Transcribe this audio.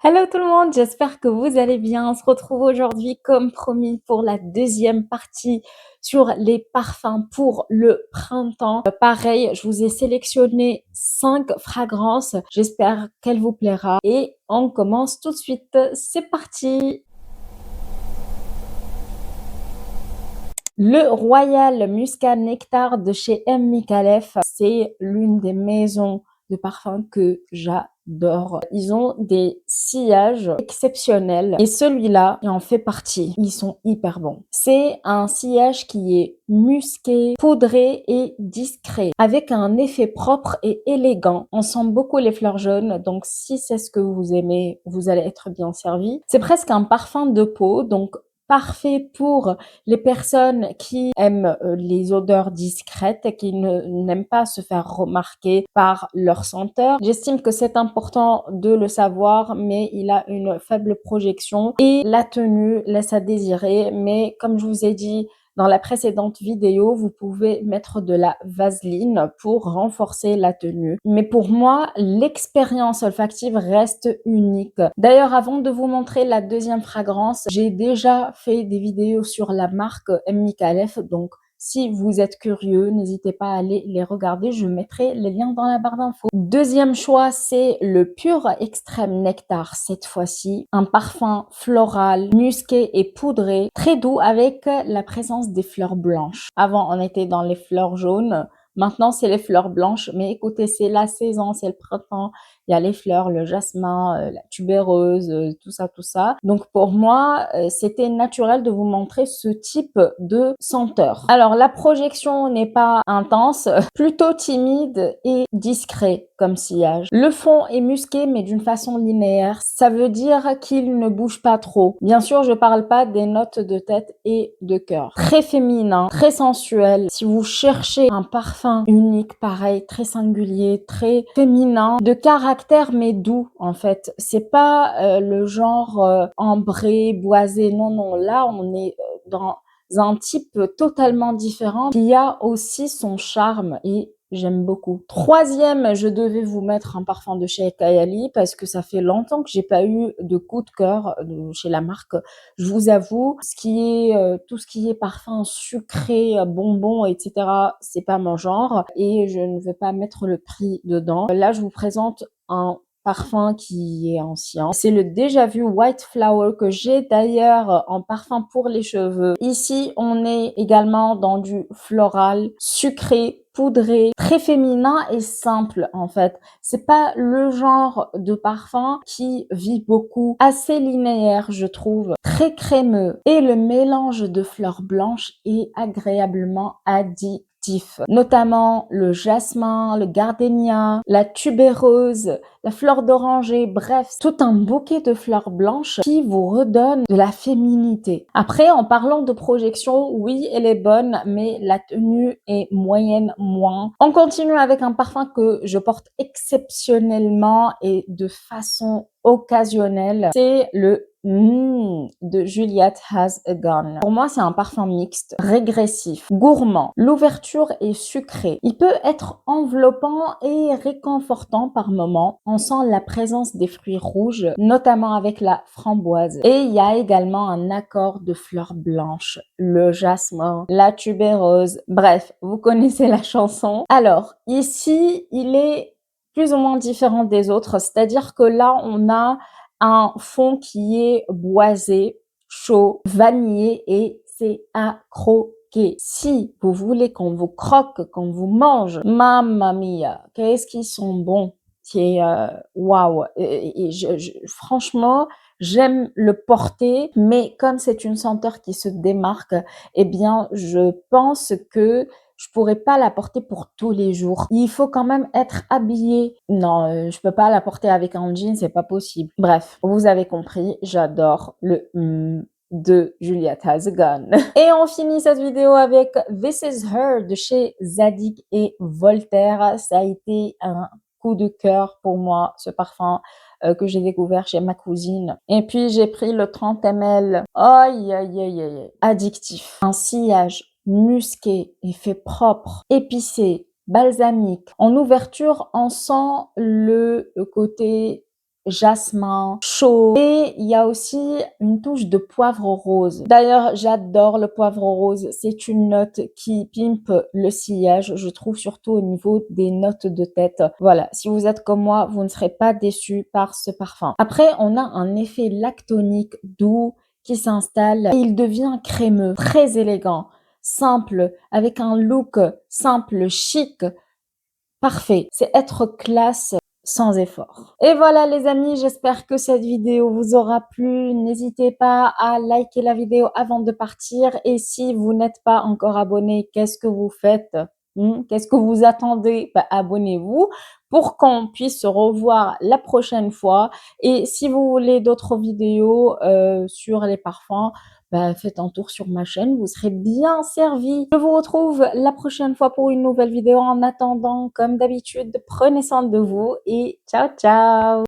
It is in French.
Hello tout le monde, j'espère que vous allez bien. On se retrouve aujourd'hui comme promis pour la deuxième partie sur les parfums pour le printemps. Pareil, je vous ai sélectionné 5 fragrances. J'espère qu'elle vous plaira et on commence tout de suite. C'est parti! Le Royal Muscat Nectar de chez M. Micallef, c'est l'une des maisons de parfums que j'adore. Ils ont des sillages exceptionnels et celui-là en fait partie. Ils sont hyper bons. C'est un sillage qui est musqué, poudré et discret, avec un effet propre et élégant. On sent beaucoup les fleurs jaunes, donc si c'est ce que vous aimez, vous allez être bien servi. C'est presque un parfum de peau, donc parfait pour les personnes qui aiment les odeurs discrètes, qui n'aiment pas se faire remarquer par leur senteur. J'estime que c'est important de le savoir, mais il a une faible projection et la tenue laisse à désirer. Mais comme je vous ai dit dans la précédente vidéo, vous pouvez mettre de la vaseline pour renforcer la tenue. Mais pour moi, l'expérience olfactive reste unique. D'ailleurs, avant de vous montrer la deuxième fragrance, j'ai déjà fait des vidéos sur la marque M. Micallef, donc si vous êtes curieux, n'hésitez pas à aller les regarder, je mettrai les liens dans la barre d'infos. Deuxième choix, c'est le Pur Extrême Nectar cette fois-ci. Un parfum floral, musqué et poudré, très doux avec la présence des fleurs blanches. Avant, on était dans les fleurs jaunes. Maintenant, c'est les fleurs blanches. Mais écoutez, c'est la saison, c'est le printemps. Il y a les fleurs, le jasmin, la tubéreuse, tout ça, tout ça. Donc pour moi, c'était naturel de vous montrer ce type de senteur. Alors la projection n'est pas intense, plutôt timide et discret comme sillage. Le fond est musqué mais d'une façon linéaire. Ça veut dire qu'il ne bouge pas trop. Bien sûr, je parle pas des notes de tête et de cœur. Très féminin, très sensuel. Si vous cherchez un parfum unique, pareil, très singulier, très féminin, de caractère mais doux en fait. C'est pas le genre ambré, boisé. Non, non. Là, on est dans un type totalement différent qui a aussi son charme et j'aime beaucoup. Troisième, je devais vous mettre un parfum de chez Kayali parce que ça fait longtemps que j'ai pas eu de coup de cœur chez la marque. Je vous avoue, tout ce qui est parfum sucré, bonbons, etc., c'est pas mon genre et je ne veux pas mettre le prix dedans. Là, je vous présente un parfum qui est ancien. C'est le déjà vu White Flower que j'ai d'ailleurs en parfum pour les cheveux. Ici, on est également dans du floral, sucré, poudré, très féminin et simple en fait. C'est pas le genre de parfum qui vit beaucoup, assez linéaire je trouve, très crémeux et le mélange de fleurs blanches est agréablement addictif. Notamment le jasmin, le gardénia, la tubéreuse, la fleur d'oranger, bref, tout un bouquet de fleurs blanches qui vous redonne de la féminité. Après, en parlant de projection, oui, elle est bonne, mais la tenue est moyenne moins. On continue avec un parfum que je porte exceptionnellement et de façon occasionnelle. C'est le de Juliette Has a Gun. Pour moi, c'est un parfum mixte, régressif, gourmand. L'ouverture est sucrée. Il peut être enveloppant et réconfortant par moments. On sent la présence des fruits rouges, notamment avec la framboise. Et il y a également un accord de fleurs blanches, le jasmin, la tubéreuse. Bref, vous connaissez la chanson. Alors, ici, il est plus ou moins différent des autres. C'est-à-dire que là, on a un fond qui est boisé, chaud, vanillé et c'est à croquer. Si vous voulez qu'on vous croque, qu'on vous mange, mamma mia, qu'est-ce qu'ils sont bons. C'est waouh. Et franchement, j'aime le porter, mais comme c'est une senteur qui se démarque, eh bien, je pense que je pourrais pas la porter pour tous les jours. Il faut quand même être habillé. Non, je peux pas la porter avec un jean, c'est pas possible. Bref, vous avez compris, j'adore le de Juliette Has a Gun. Et on finit cette vidéo avec This Is Her de chez Zadig et Voltaire. Ça a été un coup de cœur pour moi, ce parfum que j'ai découvert chez ma cousine. Et puis j'ai pris le 30 ml. Aïe, aïe, aïe, aïe. Addictif. Un sillage musqué, effet propre, épicé, balsamique. En ouverture, on sent le côté jasmin chaud et il y a aussi une touche de poivre rose. D'ailleurs, j'adore le poivre rose. C'est une note qui pimpe le sillage, je trouve, surtout au niveau des notes de tête. Voilà, si vous êtes comme moi, vous ne serez pas déçus par ce parfum. Après, on a un effet lactonique doux qui s'installe et il devient crémeux, très élégant, simple, avec un look simple, chic, parfait. C'est être classe sans effort. Et voilà les amis, j'espère que cette vidéo vous aura plu. N'hésitez pas à liker la vidéo avant de partir. Et si vous n'êtes pas encore abonné, qu'est-ce que vous faites? Qu'est-ce que vous attendez? Bah, abonnez-vous pour qu'on puisse se revoir la prochaine fois. Et si vous voulez d'autres vidéos sur les parfums, bah, faites un tour sur ma chaîne, vous serez bien servi. Je vous retrouve la prochaine fois pour une nouvelle vidéo. En attendant, comme d'habitude, prenez soin de vous et ciao, ciao!